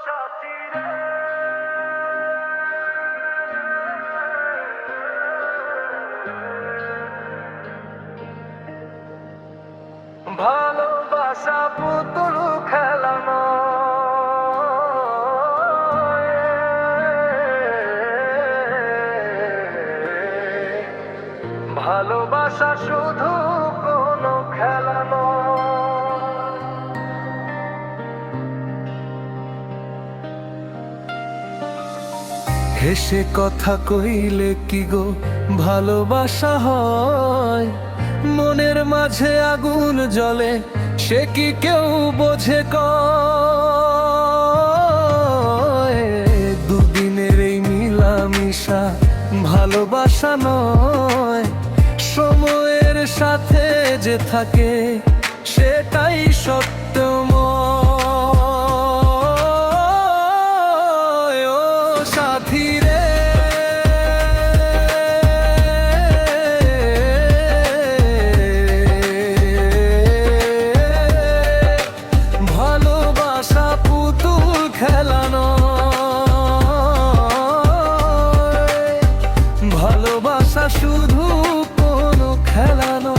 সাথী রে, ভালোবাসা পুতুল খেলানো, ভালোবাসা শুধু কোনো খেলা নয়। হেসে কথা কইলে কি গো ভালোবাসা হয়? মনের মাঝে আগুন জ্বলে, সে কি কেউ বোঝে কয়? দুদিনের এই মিলামিশা ভালোবাসা নয়, সময়ের সাথে যে থাকে সেটাই সত্যময়। ও সাথী রে, ভালোবাসা পুতুল খেলানো, ভালোবাসা শুধু কোনো খেলা নয়।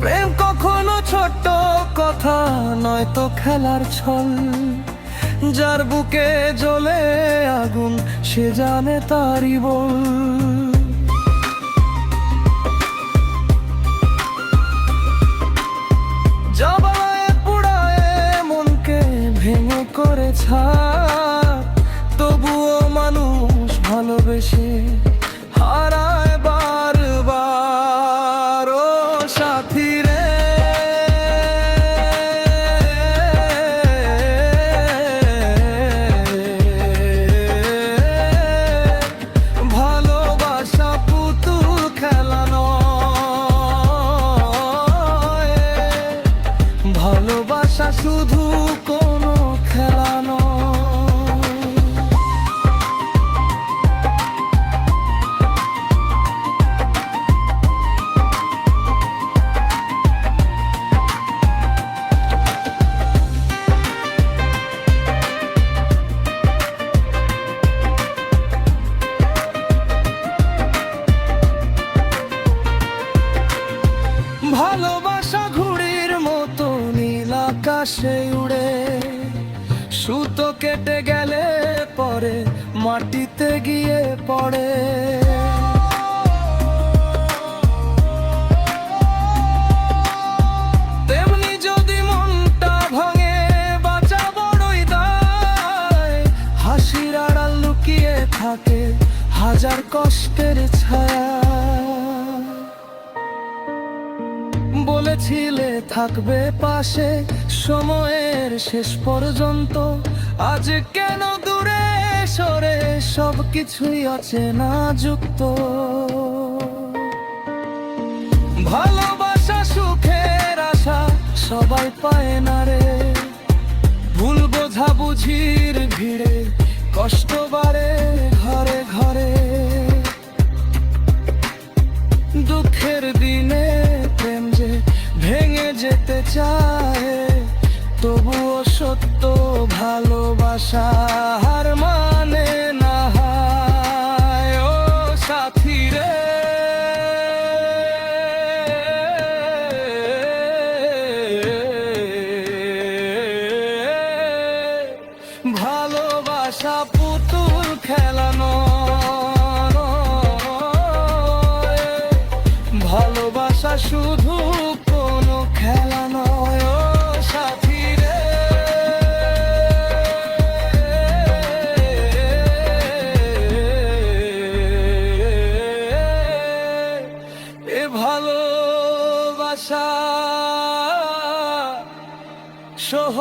প্রেম কখনো ছোট্ট কথা নয় তো খেলার ছল, যার বুকে জ্বলে আগুন সে জানে তারই বল। জ্বালায় পোড়ায় মনকে ভেঙে করে ছাড়, তবুও মানুষ ভালোবেসে হারায় বারবার। ও সাথী রে, ভালোবাসা পুতুল খেলা নয়, ভালোবাসা শুধু কোনো খেলা নয়। ভালোবাসা ঘুড়ির মতো নীল আকাশে উড়ে, সুতো কেটে গেলে পরে মাটিতে গিয়ে পড়ে। তেমনি যদি মনটা ভাঙে বাঁচা বড়ই দায়, হাসির আড়াল লুকিয়ে থাকে হাজার কষ্টের ছায়া। বলেছিলে থাকবে পাশে সময়ের শেষ পর্যন্ত, আজ কেন দূরে সরে সবকিছুই অচেনা যুক্ত। ভালোবাসা সুখের আশা সবাই পায় না রে, ভুল বোঝা বুঝির ভিড়ে কষ্ট বাড়ে ঘরে ঘরে। দুঃখের দিনে প্রেম যে ভেঙে যেতে চায়, তবুও সত্য ভালোবাসা হার মানে না। ও সাথী রে, ভালোবাসা পুতুল খেলানো, ভালোবাসা শুধু কোনো খেলা নয়। ও সাথী রে, এ ভালোবাসা সহ